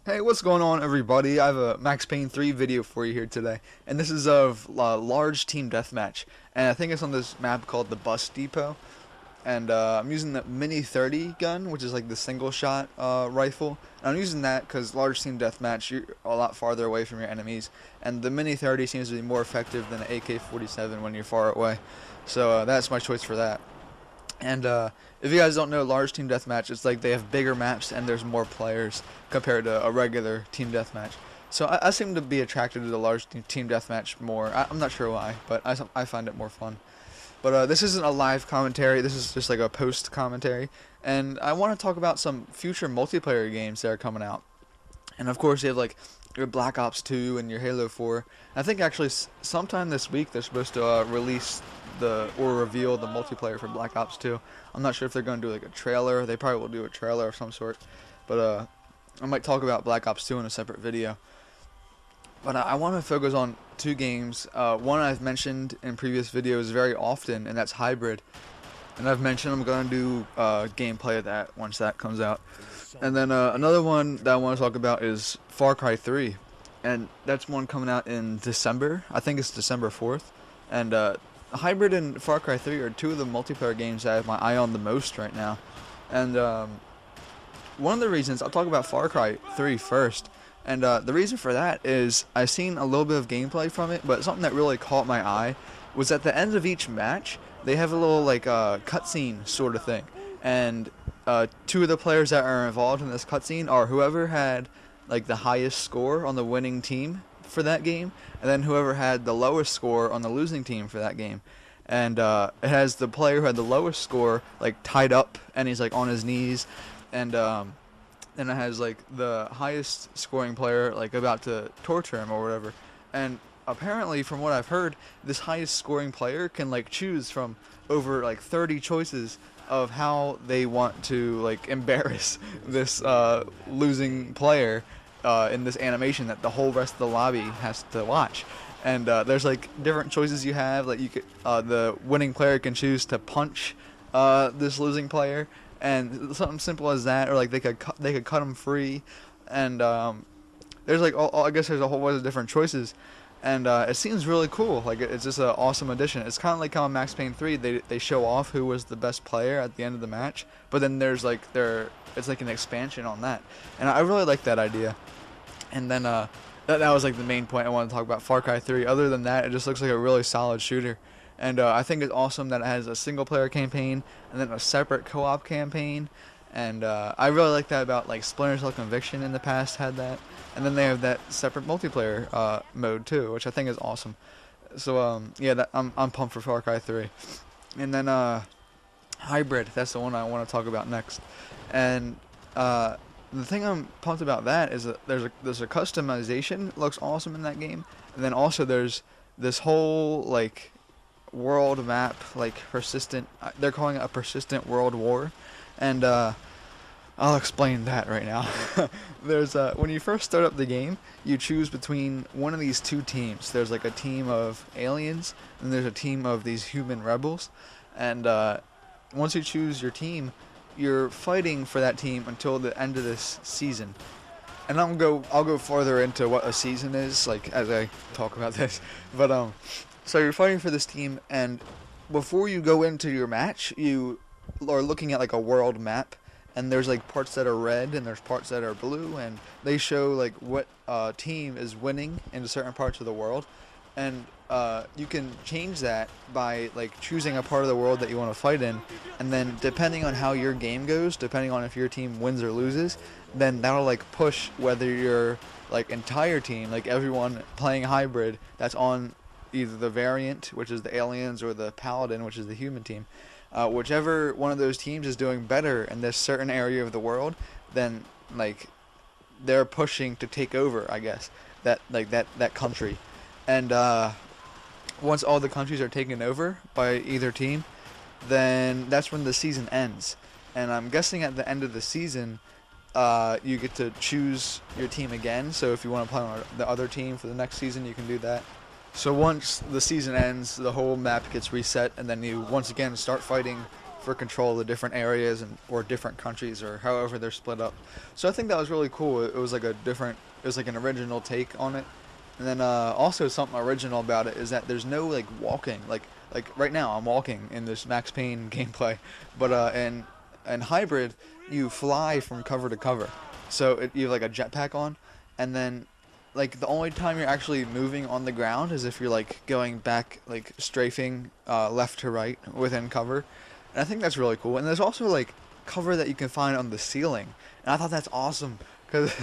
Hey, what's going on, everybody? I have a Max Payne 3 video for you here today, and this is of large team deathmatch, and I think it's on this map called the Bus Depot, and I'm using the Mini 30 gun, which is like the single shot rifle, and I'm using that because large team deathmatch, you're a lot farther away from your enemies, and the Mini 30 seems to be more effective than an AK-47 when you're far away, so that's my choice for that. And if you guys don't know, large team deathmatch, it's like they have bigger maps and there's more players compared to a regular team deathmatch. So I seem to be attracted to the large team deathmatch more. I'm not sure why, but I find it more fun. But this isn't a live commentary. This is just like a post commentary, and I want to talk about some future multiplayer games that are coming out. And of course, you have like your Black Ops 2 and your Halo 4. I think actually sometime this week they're supposed to release or reveal the multiplayer for Black Ops 2. I'm not sure if they're going to do like a trailer. They probably will do a trailer of some sort. But I might talk about Black Ops 2 in a separate video. But I want to focus on two games. One I've mentioned in previous videos very often, and that's Hybrid. And I've mentioned I'm going to do gameplay of that once that comes out. And then another one that I want to talk about is Far Cry 3. And that's one coming out in December. I think it's December 4th. And Hybrid and Far Cry 3 are two of the multiplayer games that I have my eye on the most right now. And one of the reasons, I'll talk about Far Cry 3 first. And the reason for that is I've seen a little bit of gameplay from it, but something that really caught my eye was at the end of each match, they have a little like cutscene sort of thing. And two of the players that are involved in this cutscene are whoever had like the highest score on the winning team for that game, and then whoever had the lowest score on the losing team for that game. And it has the player who had the lowest score like tied up, and he's like on his knees, and then it has like the highest scoring player like about to torture him or whatever. And apparently, from what I've heard, this highest scoring player can like choose from over like 30 choices of how they want to like embarrass this losing player in this animation that the whole rest of the lobby has to watch. And there's like different choices you have. Like you could, the winning player can choose to punch this losing player, and something simple as that, or like they could cut him free, and there's like I guess there's a whole bunch of different choices, and it seems really cool. Like it's just an awesome addition. It's kind of like how in Max Payne 3 they show off who was the best player at the end of the match, but then there's like it's like an expansion on that, and I really like that idea. And then that was like the main point I want to talk about Far Cry 3. Other than that, it just looks like a really solid shooter. And I think it's awesome that it has a single player campaign and then a separate co-op campaign. And I really like that about like Splinter Cell Conviction in the past had that. And then they have that separate multiplayer mode too, which I think is awesome. So yeah, I'm pumped for Far Cry 3. And then Hybrid, that's the one I want to talk about next. And the thing I'm pumped about that is that there's a customization. It looks awesome in that game. And then also there's this whole like world map, like persistent, they're calling it a persistent world war. And I'll explain that right now. There's when you first start up the game, you choose between one of these two teams. There's like a team of aliens and there's a team of these human rebels. And once you choose your team, you're fighting for that team until the end of this season. And I'll go farther into what a season is, like as I talk about this. But so you're fighting for this team, and before you go into your match, you are looking at like a world map, and there's like parts that are red and there's parts that are blue, and they show like what team is winning in certain parts of the world. And you can change that by like choosing a part of the world that you want to fight in, and then depending on how your game goes, depending on if your team wins or loses, then that'll like push whether your like entire team, like everyone playing hybrid that's on either the variant, which is the aliens, or the paladin, which is the human team, whichever one of those teams is doing better in this certain area of the world, then like they're pushing to take over, I guess, that country. And once all the countries are taken over by either team, then that's when the season ends. And I'm guessing at the end of the season, you get to choose your team again. So if you want to play on the other team for the next season, you can do that. So once the season ends, the whole map gets reset, and then you once again start fighting for control of the different areas and or different countries or however they're split up. So I think that was really cool. It was like a different, it was like an original take on it. And then also something original about it is that there's no like walking. Like right now I'm walking in this Max Payne gameplay, but in hybrid you fly from cover to cover. So you have like a jetpack on, and then like the only time you're actually moving on the ground is if you're like going back, like strafing left to right within cover. And I think that's really cool. And there's also like cover that you can find on the ceiling, and I thought that's awesome because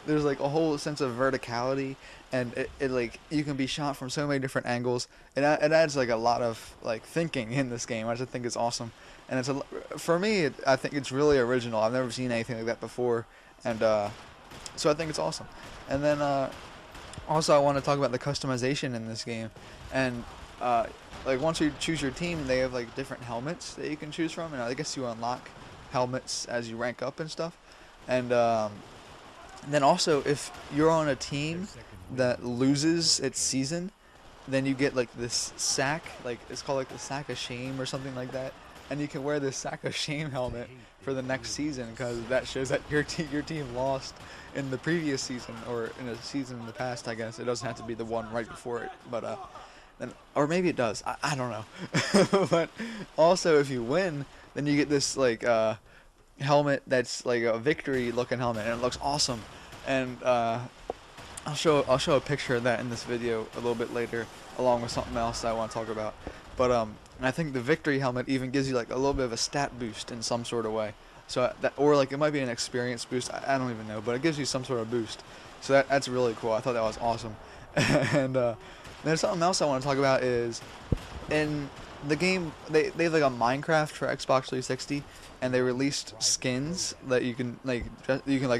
there's like a whole sense of verticality, and it like you can be shot from so many different angles. It adds like a lot of like thinking in this game, which I think is awesome. And for me, I think it's really original. I've never seen anything like that before, and so I think it's awesome. And then also I want to talk about the customization in this game, and like once you choose your team, they have like different helmets that you can choose from, and I guess you unlock helmets as you rank up and stuff. And then also if you're on a team that loses its season, then you get like this sack, like it's called like the sack of shame or something like that, and you can wear this sack of shame helmet for the next season because that shows that your team lost in the previous season or in a season in the past. I guess it doesn't have to be the one right before it, but then, or maybe it does. I don't know. But also if you win, then you get this like helmet that's like a victory looking helmet, and it looks awesome. And I'll show a picture of that in this video a little bit later, along with something else that I want to talk about. But and I think the victory helmet even gives you like a little bit of a stat boost in some sort of way. So that, or like it might be an experience boost. I don't even know, but it gives you some sort of boost. So that's really cool. I thought that was awesome. And there's something else I want to talk about is in the game they have like a Minecraft for Xbox 360, and they released skins that you can like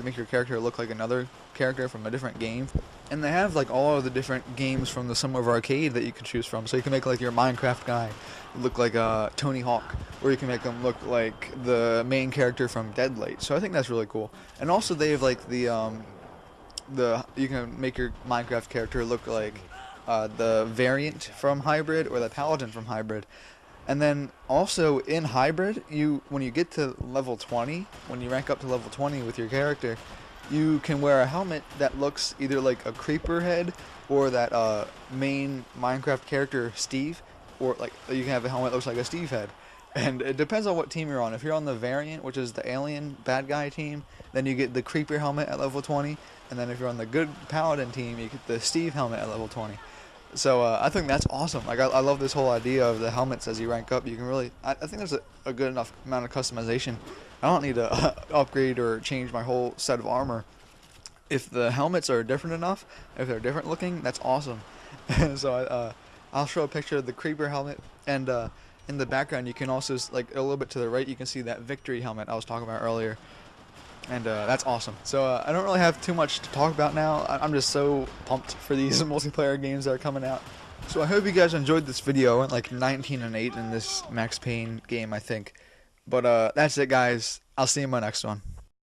make your character look like another character from a different game. And they have like all of the different games from the Summer of Arcade that you can choose from. So you can make like your Minecraft guy look like Tony Hawk, or you can make him look like the main character from Deadlight. So I think that's really cool. And also they have like the you can make your Minecraft character look like the variant from Hybrid or the Paladin from Hybrid. And then also in Hybrid, when you get to level 20, when you rank up to level 20 with your character, you can wear a helmet that looks either like a creeper head or that main Minecraft character Steve, or like you can have a helmet that looks like a Steve head. And it depends on what team you're on. If you're on the variant, which is the alien bad guy team, then you get the creeper helmet at level 20. And then if you're on the good paladin team, you get the Steve helmet at level 20. So I think that's awesome. Like I love this whole idea of the helmets as you rank up. You can really, I think there's a good enough amount of customization. I don't need to upgrade or change my whole set of armor. If the helmets are different enough, if they're different looking, that's awesome. So I'll show a picture of the creeper helmet, and in the background you can also, like a little bit to the right, you can see that victory helmet I was talking about earlier. And that's awesome. So I don't really have too much to talk about now. I'm just so pumped for these multiplayer games that are coming out. So I hope you guys enjoyed this video. I went like 19-8 in this Max Payne game, I think. But that's it, guys. I'll see you in my next one.